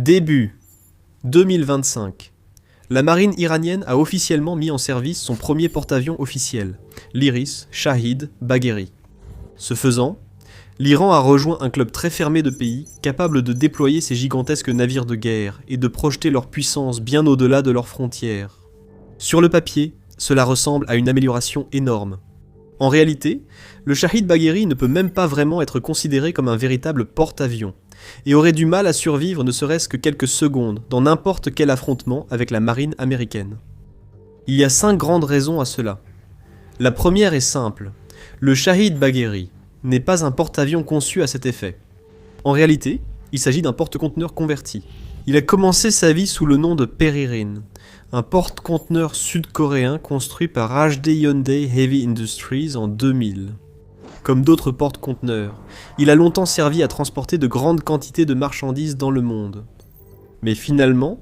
Début 2025. La marine iranienne a officiellement mis en service son premier porte-avions officiel, l'Iris Shahid Bagheri. Ce faisant, l'Iran a rejoint un club très fermé de pays capables de déployer ces gigantesques navires de guerre et de projeter leur puissance bien au-delà de leurs frontières. Sur le papier, cela ressemble à une amélioration énorme. En réalité, le Shahid Bagheri ne peut même pas vraiment être considéré comme un véritable porte-avions, et aurait du mal à survivre ne serait-ce que quelques secondes dans n'importe quel affrontement avec la marine américaine. Il y a 5 grandes raisons à cela. La première est simple, le Shahid Bagheri n'est pas un porte-avions conçu à cet effet. En réalité, il s'agit d'un porte-conteneur converti. Il a commencé sa vie sous le nom de Peregrine, un porte-conteneur sud-coréen construit par HD Hyundai Heavy Industries en 2000. Comme d'autres porte-conteneurs, il a longtemps servi à transporter de grandes quantités de marchandises dans le monde. Mais finalement,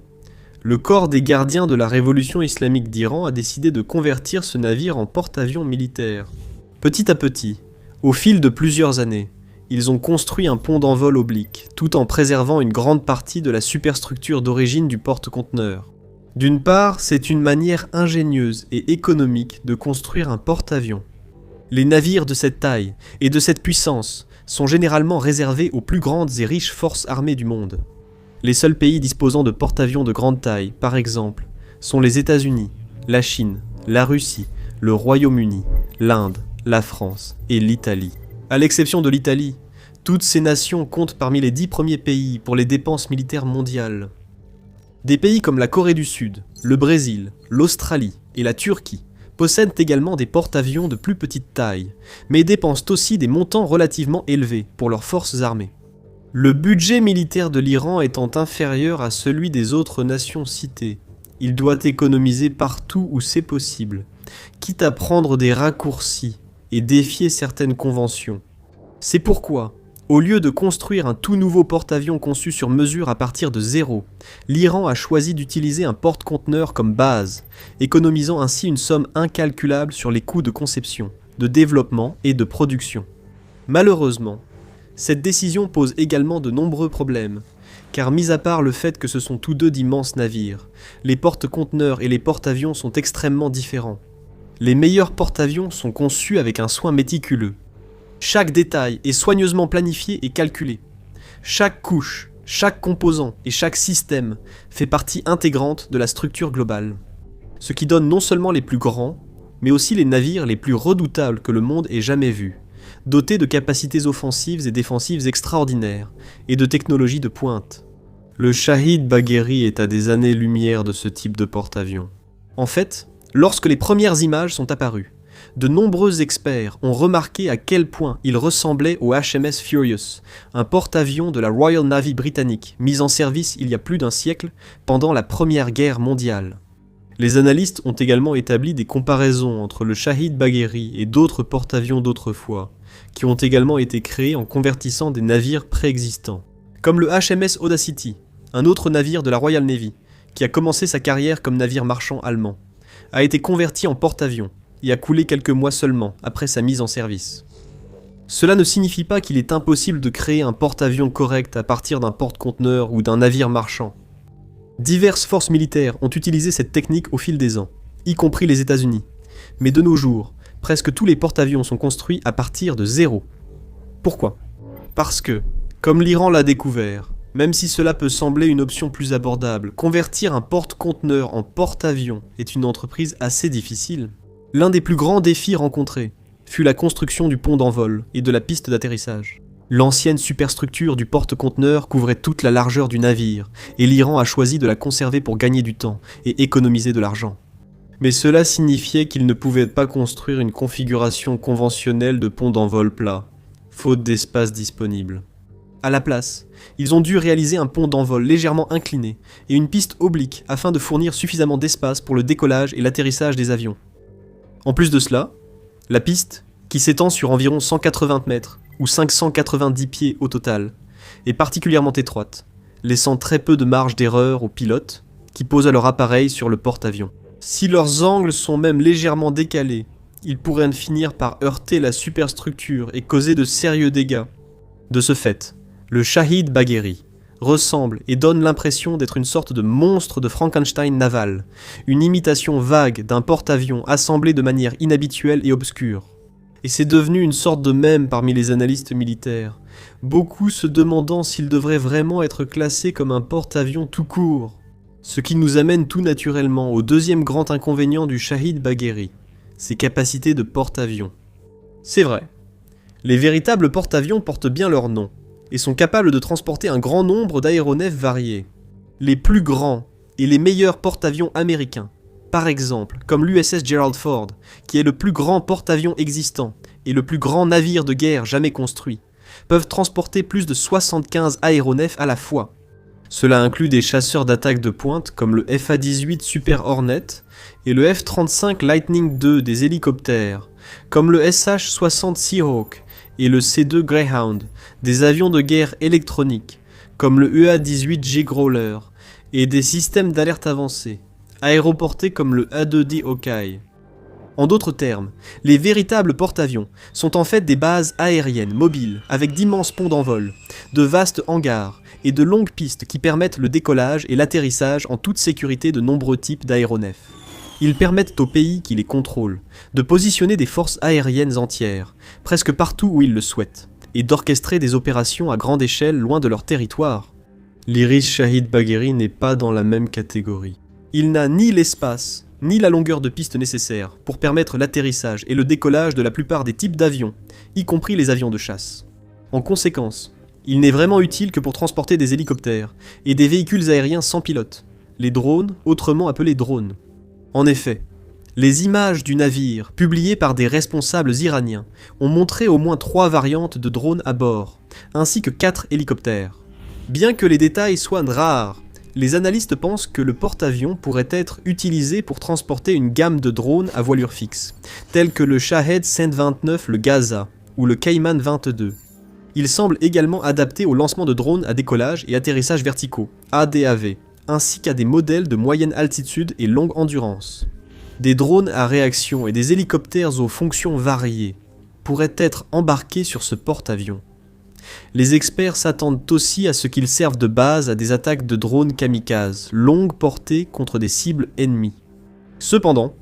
le corps des gardiens de la révolution islamique d'Iran a décidé de convertir ce navire en porte-avions militaire. Petit à petit, au fil de plusieurs années, ils ont construit un pont d'envol oblique, tout en préservant une grande partie de la superstructure d'origine du porte-conteneur. D'une part, c'est une manière ingénieuse et économique de construire un porte-avions. Les navires de cette taille et de cette puissance sont généralement réservés aux plus grandes et riches forces armées du monde. Les seuls pays disposant de porte-avions de grande taille, par exemple, sont les États-Unis, la Chine, la Russie, le Royaume-Uni, l'Inde, la France et l'Italie. À l'exception de l'Italie, toutes ces nations comptent parmi les 10 premiers pays pour les dépenses militaires mondiales. Des pays comme la Corée du Sud, le Brésil, l'Australie et la Turquie possèdent également des porte-avions de plus petite taille, mais dépensent aussi des montants relativement élevés pour leurs forces armées. Le budget militaire de l'Iran étant inférieur à celui des autres nations citées, il doit économiser partout où c'est possible, quitte à prendre des raccourcis et défier certaines conventions. C'est pourquoi, au lieu de construire un tout nouveau porte-avions conçu sur mesure à partir de zéro, l'Iran a choisi d'utiliser un porte-conteneur comme base, économisant ainsi une somme incalculable sur les coûts de conception, de développement et de production. Malheureusement, cette décision pose également de nombreux problèmes, car mis à part le fait que ce sont tous deux d'immenses navires, les porte-conteneurs et les porte-avions sont extrêmement différents. Les meilleurs porte-avions sont conçus avec un soin méticuleux. Chaque détail est soigneusement planifié et calculé. Chaque couche, chaque composant et chaque système fait partie intégrante de la structure globale. Ce qui donne non seulement les plus grands, mais aussi les navires les plus redoutables que le monde ait jamais vus, dotés de capacités offensives et défensives extraordinaires et de technologies de pointe. Le Shahid Bagheri est à des années-lumière de ce type de porte-avions. En fait, lorsque les premières images sont apparues, de nombreux experts ont remarqué à quel point il ressemblait au HMS Furious, un porte-avions de la Royal Navy britannique, mis en service il y a plus d'un siècle pendant la Première Guerre mondiale. Les analystes ont également établi des comparaisons entre le Shahid Bagheri et d'autres porte-avions d'autrefois, qui ont également été créés en convertissant des navires préexistants, comme le HMS Audacity, un autre navire de la Royal Navy, qui a commencé sa carrière comme navire marchand allemand, a été converti en porte-avions et a coulé quelques mois seulement après sa mise en service. Cela ne signifie pas qu'il est impossible de créer un porte-avions correct à partir d'un porte-conteneur ou d'un navire marchand. Diverses forces militaires ont utilisé cette technique au fil des ans, y compris les États-Unis. Mais de nos jours, presque tous les porte-avions sont construits à partir de zéro. Pourquoi ? Parce que, comme l'Iran l'a découvert, même si cela peut sembler une option plus abordable, convertir un porte-conteneur en porte-avions est une entreprise assez difficile. L'un des plus grands défis rencontrés fut la construction du pont d'envol et de la piste d'atterrissage. L'ancienne superstructure du porte-conteneur couvrait toute la largeur du navire, et l'Iran a choisi de la conserver pour gagner du temps et économiser de l'argent. Mais cela signifiait qu'il ne pouvait pas construire une configuration conventionnelle de pont d'envol plat, faute d'espace disponible. À la place, ils ont dû réaliser un pont d'envol légèrement incliné et une piste oblique afin de fournir suffisamment d'espace pour le décollage et l'atterrissage des avions. En plus de cela, la piste, qui s'étend sur environ 180 mètres ou 590 pieds au total, est particulièrement étroite, laissant très peu de marge d'erreur aux pilotes qui posent leur appareil sur le porte-avions. Si leurs angles sont même légèrement décalés, ils pourraient finir par heurter la superstructure et causer de sérieux dégâts. De ce fait, le Shahid Bagheri ressemble et donne l'impression d'être une sorte de monstre de Frankenstein naval, une imitation vague d'un porte-avions assemblé de manière inhabituelle et obscure. Et c'est devenu une sorte de mème parmi les analystes militaires, beaucoup se demandant s'il devrait vraiment être classé comme un porte-avions tout court. Ce qui nous amène tout naturellement au deuxième grand inconvénient du Shahid Bagheri, ses capacités de porte-avions. C'est vrai, les véritables porte-avions portent bien leur nom, et sont capables de transporter un grand nombre d'aéronefs variés. Les plus grands et les meilleurs porte-avions américains, par exemple, comme l'USS Gerald Ford, qui est le plus grand porte-avions existant et le plus grand navire de guerre jamais construit, peuvent transporter plus de 75 aéronefs à la fois. Cela inclut des chasseurs d'attaque de pointe comme le FA-18 Super Hornet et le F-35 Lightning II des hélicoptères, comme le SH-60 Seahawk et le C-2 Greyhound, des avions de guerre électroniques, comme le EA-18 J-Growler, et des systèmes d'alerte avancés, aéroportés comme le A-2D Hawkeye. En d'autres termes, les véritables porte-avions sont en fait des bases aériennes mobiles avec d'immenses ponts d'envol, de vastes hangars et de longues pistes qui permettent le décollage et l'atterrissage en toute sécurité de nombreux types d'aéronefs. Ils permettent aux pays qui les contrôlent de positionner des forces aériennes entières, presque partout où ils le souhaitent, et d'orchestrer des opérations à grande échelle loin de leur territoire. L'Iris Shahid Bagheri n'est pas dans la même catégorie. Il n'a ni l'espace, ni la longueur de piste nécessaire pour permettre l'atterrissage et le décollage de la plupart des types d'avions, y compris les avions de chasse. En conséquence, il n'est vraiment utile que pour transporter des hélicoptères et des véhicules aériens sans pilote, les drones, autrement appelés drones. En effet, les images du navire, publiées par des responsables iraniens, ont montré au moins 3 variantes de drones à bord, ainsi que 4 hélicoptères. Bien que les détails soient rares, les analystes pensent que le porte-avions pourrait être utilisé pour transporter une gamme de drones à voilure fixe, tels que le Shahed 129 le Gaza ou le Cayman 22. Il semble également adapté au lancement de drones à décollage et atterrissage verticaux, ADAV, ainsi qu'à des modèles de moyenne altitude et longue endurance. Des drones à réaction et des hélicoptères aux fonctions variées pourraient être embarqués sur ce porte-avions. Les experts s'attendent aussi à ce qu'ils servent de base à des attaques de drones kamikazes, longue portée contre des cibles ennemies. Cependant,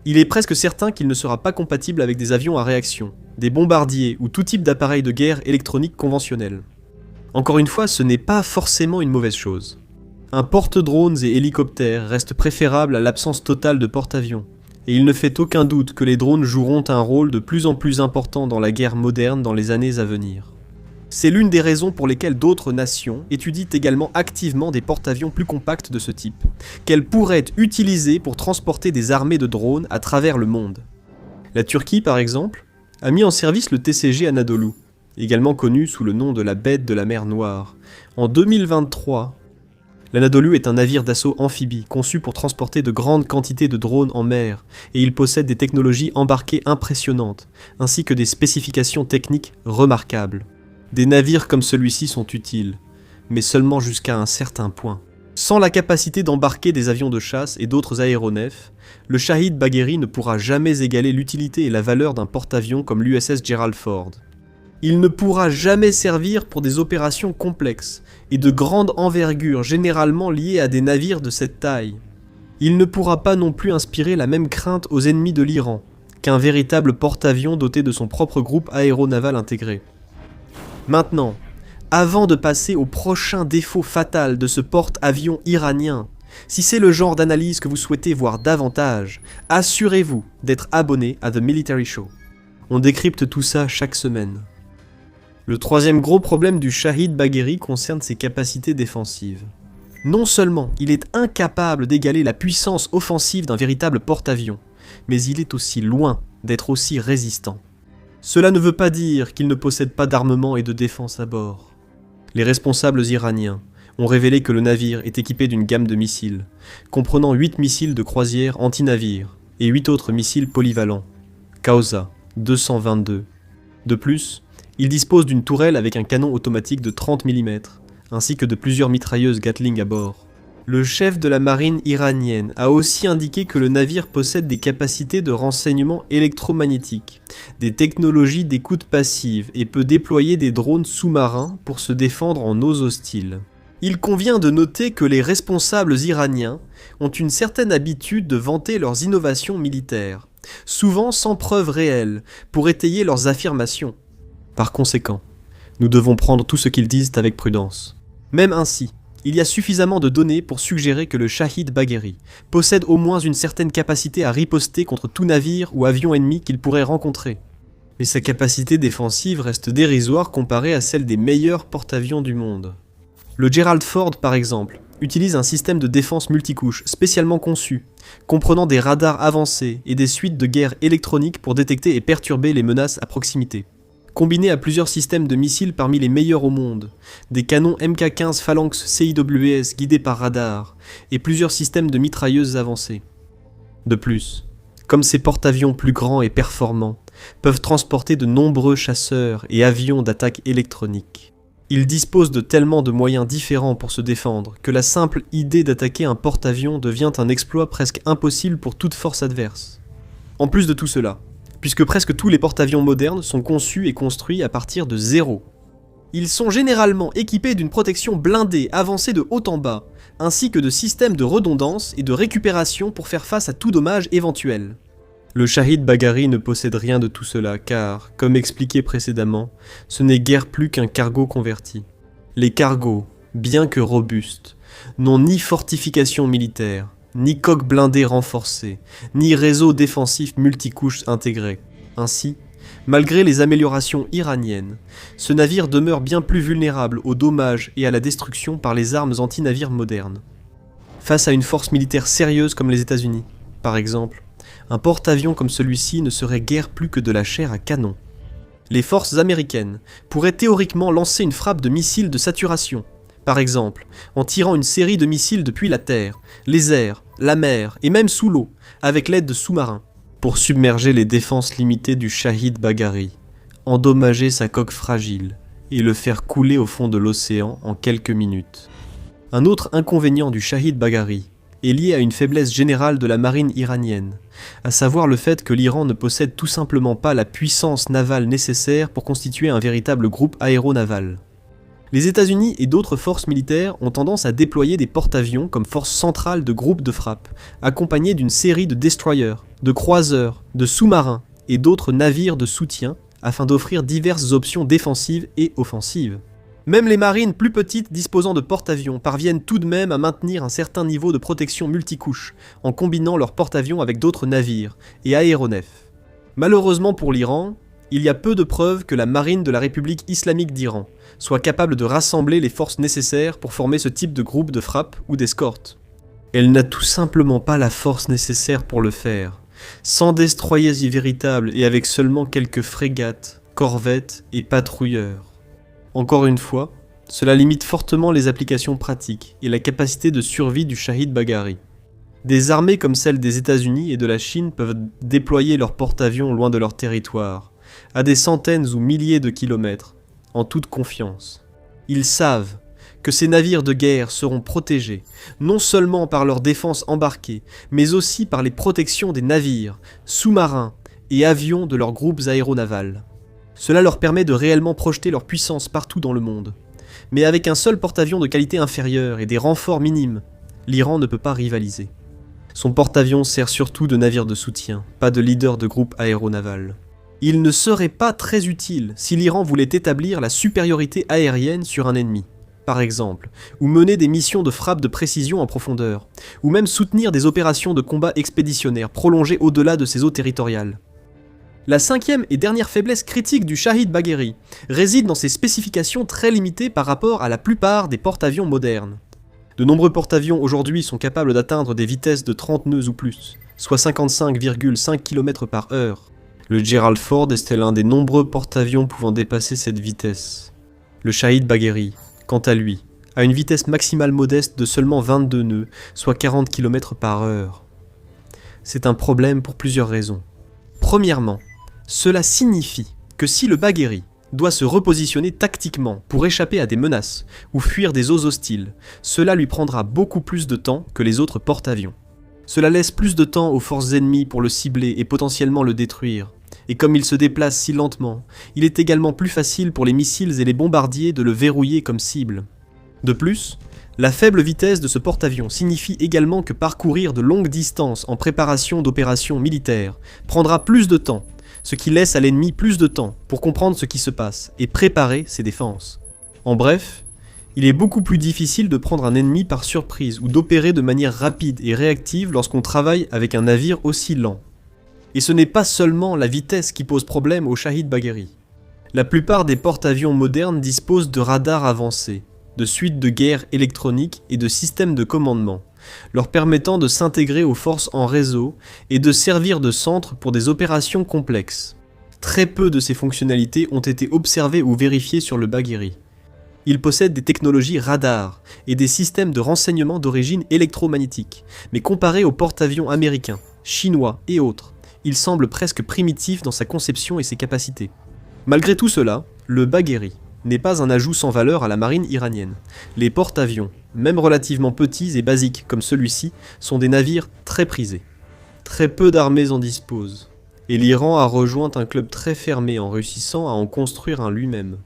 il est presque certain qu'il ne sera pas compatible avec des avions à réaction, des bombardiers ou tout type d'appareil de guerre électronique conventionnel. Encore une fois, ce n'est pas forcément une mauvaise chose. Un porte-drones et hélicoptères reste préférable à l'absence totale de porte-avions, et il ne fait aucun doute que les drones joueront un rôle de plus en plus important dans la guerre moderne dans les années à venir. C'est l'une des raisons pour lesquelles d'autres nations étudient également activement des porte-avions plus compacts de ce type, qu'elles pourraient utiliser pour transporter des armées de drones à travers le monde. La Turquie, par exemple, a mis en service le TCG Anadolu, également connu sous le nom de la bête de la mer Noire. En 2023, l'Anadolu est un navire d'assaut amphibie conçu pour transporter de grandes quantités de drones en mer, et il possède des technologies embarquées impressionnantes, ainsi que des spécifications techniques remarquables. Des navires comme celui-ci sont utiles, mais seulement jusqu'à un certain point. Sans la capacité d'embarquer des avions de chasse et d'autres aéronefs, le Shahid Bagheri ne pourra jamais égaler l'utilité et la valeur d'un porte-avions comme l'USS Gerald Ford. Il ne pourra jamais servir pour des opérations complexes et de grande envergure généralement liées à des navires de cette taille. Il ne pourra pas non plus inspirer la même crainte aux ennemis de l'Iran qu'un véritable porte-avions doté de son propre groupe aéronaval intégré. Maintenant, avant de passer au prochain défaut fatal de ce porte-avions iranien, si c'est le genre d'analyse que vous souhaitez voir davantage, assurez-vous d'être abonné à The Military Show. On décrypte tout ça chaque semaine. Le troisième gros problème du Shahid Bagheri concerne ses capacités défensives. Non seulement il est incapable d'égaler la puissance offensive d'un véritable porte-avions, mais il est aussi loin d'être aussi résistant. Cela ne veut pas dire qu'il ne possède pas d'armement et de défense à bord. Les responsables iraniens ont révélé que le navire est équipé d'une gamme de missiles, comprenant 8 missiles de croisière anti-navires et 8 autres missiles polyvalents, Kausa 222. De plus, il dispose d'une tourelle avec un canon automatique de 30 mm, ainsi que de plusieurs mitrailleuses Gatling à bord. Le chef de la marine iranienne a aussi indiqué que le navire possède des capacités de renseignement électromagnétique, des technologies d'écoute passive et peut déployer des drones sous-marins pour se défendre en eaux hostiles. Il convient de noter que les responsables iraniens ont une certaine habitude de vanter leurs innovations militaires, souvent sans preuve réelle, pour étayer leurs affirmations. Par conséquent, nous devons prendre tout ce qu'ils disent avec prudence. Même ainsi, il y a suffisamment de données pour suggérer que le Shahid Bagheri possède au moins une certaine capacité à riposter contre tout navire ou avion ennemi qu'il pourrait rencontrer. Mais sa capacité défensive reste dérisoire comparée à celle des meilleurs porte-avions du monde. Le Gerald Ford, par exemple, utilise un système de défense multicouche spécialement conçu, comprenant des radars avancés et des suites de guerre électroniques pour détecter et perturber les menaces à proximité. Combiné à plusieurs systèmes de missiles parmi les meilleurs au monde, des canons Mk-15 Phalanx CIWS guidés par radar, et plusieurs systèmes de mitrailleuses avancées. De plus, comme ces porte-avions plus grands et performants peuvent transporter de nombreux chasseurs et avions d'attaque électronique, ils disposent de tellement de moyens différents pour se défendre que la simple idée d'attaquer un porte-avions devient un exploit presque impossible pour toute force adverse. En plus de tout cela, puisque presque tous les porte-avions modernes sont conçus et construits à partir de zéro. Ils sont généralement équipés d'une protection blindée avancée de haut en bas, ainsi que de systèmes de redondance et de récupération pour faire face à tout dommage éventuel. Le Shahid Bagheri ne possède rien de tout cela car, comme expliqué précédemment, ce n'est guère plus qu'un cargo converti. Les cargos, bien que robustes, n'ont ni fortification militaire, ni coque blindée renforcée, ni réseau défensif multicouche intégré. Ainsi, malgré les améliorations iraniennes, ce navire demeure bien plus vulnérable aux dommages et à la destruction par les armes anti-navires modernes. Face à une force militaire sérieuse comme les États-Unis, par exemple, un porte-avions comme celui-ci ne serait guère plus que de la chair à canon. Les forces américaines pourraient théoriquement lancer une frappe de missiles de saturation, par exemple, en tirant une série de missiles depuis la terre, les airs, la mer et même sous l'eau, avec l'aide de sous-marins, pour submerger les défenses limitées du Shahid Bagheri, endommager sa coque fragile et le faire couler au fond de l'océan en quelques minutes. Un autre inconvénient du Shahid Bagheri est lié à une faiblesse générale de la marine iranienne, à savoir le fait que l'Iran ne possède tout simplement pas la puissance navale nécessaire pour constituer un véritable groupe aéronaval. Les États-Unis et d'autres forces militaires ont tendance à déployer des porte-avions comme force centrale de groupes de frappe, accompagnés d'une série de destroyers, de croiseurs, de sous-marins et d'autres navires de soutien afin d'offrir diverses options défensives et offensives. Même les marines plus petites disposant de porte-avions parviennent tout de même à maintenir un certain niveau de protection multicouche en combinant leurs porte-avions avec d'autres navires et aéronefs. Malheureusement pour l'Iran, il y a peu de preuves que la marine de la République islamique d'Iran soit capable de rassembler les forces nécessaires pour former ce type de groupe de frappe ou d'escorte. Elle n'a tout simplement pas la force nécessaire pour le faire, sans destroyers véritables et avec seulement quelques frégates, corvettes et patrouilleurs. Encore une fois, cela limite fortement les applications pratiques et la capacité de survie du Shahid Bagheri. Des armées comme celles des États-Unis et de la Chine peuvent déployer leurs porte-avions loin de leur territoire, à des centaines ou milliers de kilomètres, en toute confiance. Ils savent que ces navires de guerre seront protégés, non seulement par leur défense embarquée, mais aussi par les protections des navires, sous-marins et avions de leurs groupes aéronavals. Cela leur permet de réellement projeter leur puissance partout dans le monde. Mais avec un seul porte-avions de qualité inférieure et des renforts minimes, l'Iran ne peut pas rivaliser. Son porte-avions sert surtout de navire de soutien, pas de leader de groupe aéronaval. Il ne serait pas très utile si l'Iran voulait établir la supériorité aérienne sur un ennemi, par exemple, ou mener des missions de frappe de précision en profondeur, ou même soutenir des opérations de combat expéditionnaires prolongées au-delà de ses eaux territoriales. La cinquième et dernière faiblesse critique du Shahid Bagheri réside dans ses spécifications très limitées par rapport à la plupart des porte-avions modernes. De nombreux porte-avions aujourd'hui sont capables d'atteindre des vitesses de 30 nœuds ou plus, soit 55,5 km/h. Le Gerald Ford est l'un des nombreux porte-avions pouvant dépasser cette vitesse. Le Shahid Bagheri, quant à lui, a une vitesse maximale modeste de seulement 22 nœuds, soit 40 km/h. C'est un problème pour plusieurs raisons. Premièrement, cela signifie que si le Bagheri doit se repositionner tactiquement pour échapper à des menaces ou fuir des eaux hostiles, cela lui prendra beaucoup plus de temps que les autres porte-avions. Cela laisse plus de temps aux forces ennemies pour le cibler et potentiellement le détruire. Et comme il se déplace si lentement, il est également plus facile pour les missiles et les bombardiers de le verrouiller comme cible. De plus, la faible vitesse de ce porte-avions signifie également que parcourir de longues distances en préparation d'opérations militaires prendra plus de temps, ce qui laisse à l'ennemi plus de temps pour comprendre ce qui se passe et préparer ses défenses. En bref, il est beaucoup plus difficile de prendre un ennemi par surprise ou d'opérer de manière rapide et réactive lorsqu'on travaille avec un navire aussi lent. Et ce n'est pas seulement la vitesse qui pose problème au Shahid Bagheri. La plupart des porte-avions modernes disposent de radars avancés, de suites de guerre électroniques et de systèmes de commandement, leur permettant de s'intégrer aux forces en réseau et de servir de centre pour des opérations complexes. Très peu de ces fonctionnalités ont été observées ou vérifiées sur le Bagheri. Il possède des technologies radar et des systèmes de renseignement d'origine électromagnétique, mais comparé aux porte-avions américains, chinois et autres, il semble presque primitif dans sa conception et ses capacités. Malgré tout cela, le Bagheri n'est pas un ajout sans valeur à la marine iranienne. Les porte-avions, même relativement petits et basiques comme celui-ci, sont des navires très prisés. Très peu d'armées en disposent, et l'Iran a rejoint un club très fermé en réussissant à en construire un lui-même.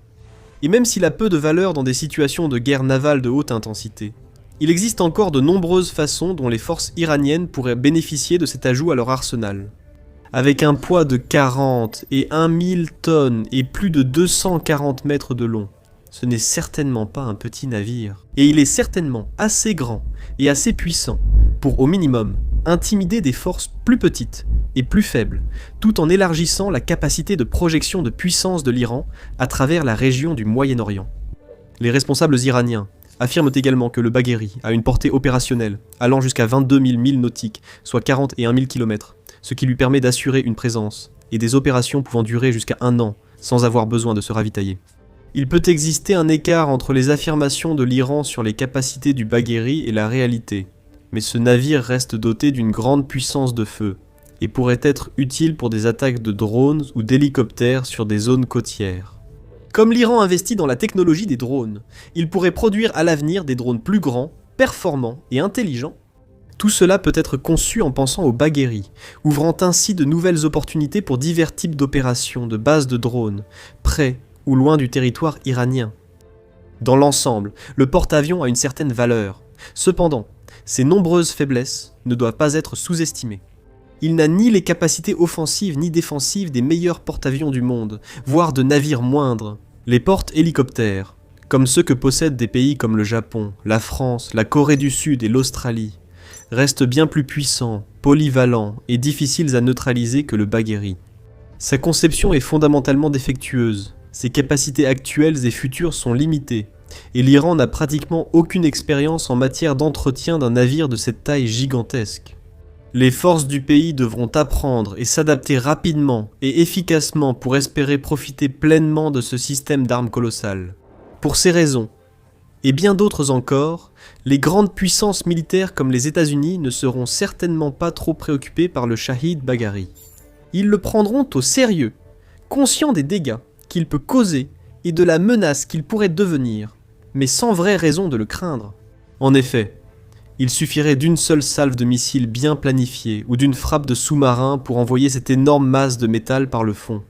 Et même s'il a peu de valeur dans des situations de guerre navale de haute intensité, il existe encore de nombreuses façons dont les forces iraniennes pourraient bénéficier de cet ajout à leur arsenal. Avec un poids de 40 et 1000 tonnes et plus de 240 mètres de long, ce n'est certainement pas un petit navire. Et il est certainement assez grand et assez puissant pour, au minimum, intimider des forces plus petites et plus faibles, tout en élargissant la capacité de projection de puissance de l'Iran à travers la région du Moyen-Orient. Les responsables iraniens affirment également que le Bagheri a une portée opérationnelle allant jusqu'à 22 000 milles nautiques, soit 41 000 km, ce qui lui permet d'assurer une présence et des opérations pouvant durer jusqu'à 1 an sans avoir besoin de se ravitailler. Il peut exister un écart entre les affirmations de l'Iran sur les capacités du Bagheri et la réalité, mais ce navire reste doté d'une grande puissance de feu et pourrait être utile pour des attaques de drones ou d'hélicoptères sur des zones côtières. Comme l'Iran investit dans la technologie des drones, il pourrait produire à l'avenir des drones plus grands, performants et intelligents. Tout cela peut être conçu en pensant au Bagheri, ouvrant ainsi de nouvelles opportunités pour divers types d'opérations de bases de drones, près ou loin du territoire iranien. Dans l'ensemble, le porte-avions a une certaine valeur. Cependant, ses nombreuses faiblesses ne doivent pas être sous-estimées. Il n'a ni les capacités offensives ni défensives des meilleurs porte-avions du monde, voire de navires moindres. Les porte-hélicoptères, comme ceux que possèdent des pays comme le Japon, la France, la Corée du Sud et l'Australie, restent bien plus puissants, polyvalents et difficiles à neutraliser que le Bagheri. Sa conception est fondamentalement défectueuse, ses capacités actuelles et futures sont limitées, et l'Iran n'a pratiquement aucune expérience en matière d'entretien d'un navire de cette taille gigantesque. Les forces du pays devront apprendre et s'adapter rapidement et efficacement pour espérer profiter pleinement de ce système d'armes colossales. Pour ces raisons, et bien d'autres encore, les grandes puissances militaires comme les États-Unis ne seront certainement pas trop préoccupées par le Shahid Bagheri. Ils le prendront au sérieux, conscients des dégâts qu'il peut causer et de la menace qu'il pourrait devenir, mais sans vraie raison de le craindre. En effet, il suffirait d'une seule salve de missiles bien planifiée ou d'une frappe de sous-marin pour envoyer cette énorme masse de métal par le fond.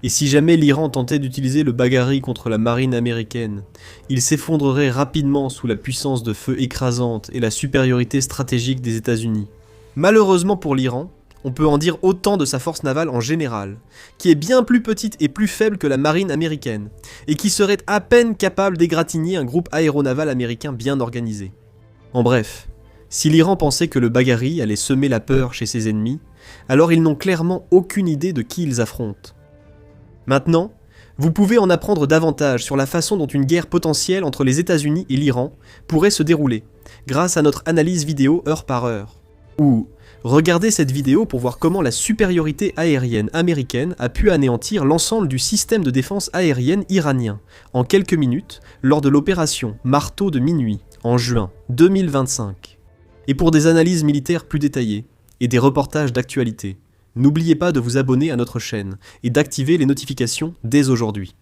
Et si jamais l'Iran tentait d'utiliser le Bagheri contre la marine américaine, il s'effondrerait rapidement sous la puissance de feu écrasante et la supériorité stratégique des États-Unis. Malheureusement pour l'Iran, on peut en dire autant de sa force navale en général, qui est bien plus petite et plus faible que la marine américaine, et qui serait à peine capable d'égratigner un groupe aéronaval américain bien organisé. En bref, si l'Iran pensait que le Bagheri allait semer la peur chez ses ennemis, alors ils n'ont clairement aucune idée de qui ils affrontent. Maintenant, vous pouvez en apprendre davantage sur la façon dont une guerre potentielle entre les États-Unis et l'Iran pourrait se dérouler, grâce à notre analyse vidéo heure par heure. Ou regardez cette vidéo pour voir comment la supériorité aérienne américaine a pu anéantir l'ensemble du système de défense aérienne iranien, en quelques minutes, lors de l'opération Marteau de minuit, en juin 2025. Et pour des analyses militaires plus détaillées et des reportages d'actualité, n'oubliez pas de vous abonner à notre chaîne et d'activer les notifications dès aujourd'hui.